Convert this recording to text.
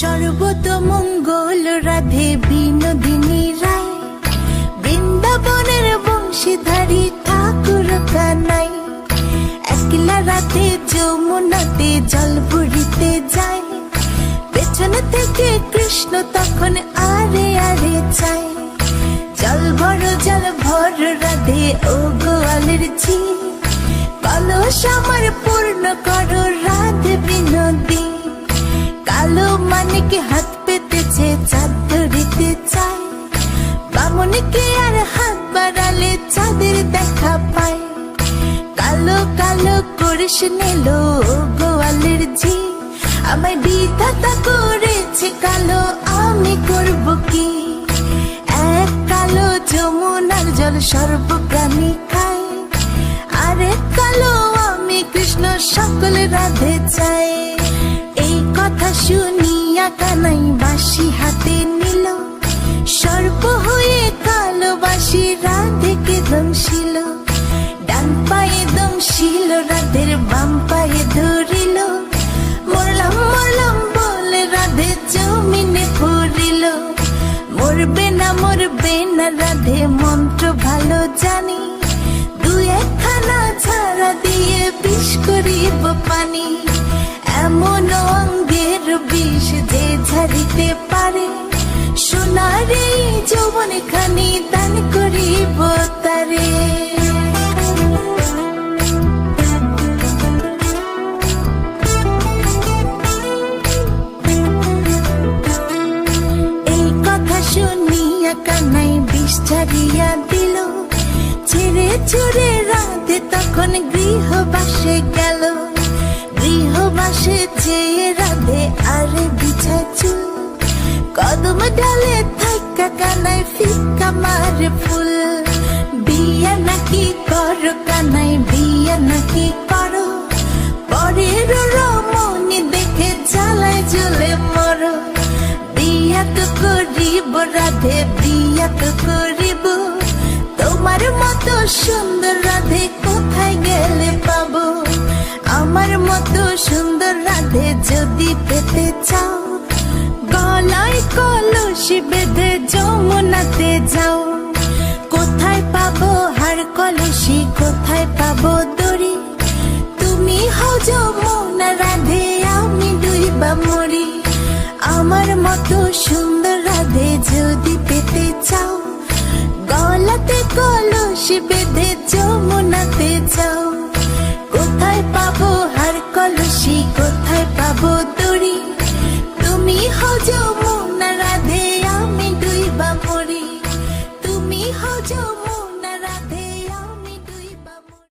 সর্বতমঙ্গল রাধে বিনোদিনী রায়, বৃন্দাবনের বংশীধারী ঠাকুর কানাই। একলা রাতে যমুনাতে জল ভরিতে যায়, পেছন থেকে কৃষ্ণ তখন আরে আরে চায়। জল ভর রাধে ও গোয়ালের ঝি, কলস আমার পূর্ণ করো রাধে বিনোদী। কালো মানিকে হাত পেতেছে চাঁদ ধরিতে চায়, বামনকে আর হাত বাড়ালে চাঁদের দেখা পায়। কালো কালো করিস নিল গোয়ালের ঝি, আমায় বিধাতা করেছে কালো, আমি করব কি? এক কালো যমুনার জল সর্বপ্রাণী খায়, আরেক কালো আমি কৃষ্ণ সকল রাধে চাই। এই কথা শুনিয়া কানাই বাঁশি হাতে নিল, সর্প হয়ে কালো বাঁশি রাধেকে দংশিল। ডান পায়ে দংশিল রাধের বাম পায়ে ধরিল, মরলাম মরলাম বলে রাধে জমিনে পড়িল। মরবে না রাধে মন্ত্র ভালো জানি, দু একখানা ছাড়া দিয়ে বিষ করিব পানি। এমন অঙ্গের বিষ যে ঝাড়িতে পারে, সোনার এই যৌবন খানি দান করিব তারে। এই কথা শুনিয়া কানাই বিষ ছাড়িয়া দিল, ছেড়ে ছুড়ে রাধে তখন গৃহবাসে গেল। গৃহবাসে যেয়ে রাধে আরে বিছায় চুল, কদম ডালে থাকা কানাই ফিকা মারে ফুল। বিয়া নাকি করো কানাই, বিয়া নাকি করো, পরের রমণী দেখে জ্বালায় জ্বলে মরো। বিয়া তো করিব রাধে, বিয়া তো করিব, তোমার মতো সুন্দর রাধে কোথায় গেলে পাবো? আমার মতো সুন্দর রাধে যদি পেতে চাও, গলায় কলসি বেঁধে যমুনাতে যাও। কোথায় পাবো হার কলসি, কোথায় পাবো দড়ি? তুমি হও যমুনা রাধে, আমি ডুইবা মরি। আমার মতো সুন্দর রাধে যদি পেতে চাও, গলাতে কলসি বেঁধে যমুনাতে যাও। কোথায় পাবো হার কলসি, কোথায় পাবো দড়ি? তুমি হও যমুনা রাধে, আমি ডুইবা মরি। তুমি হও যমুনা।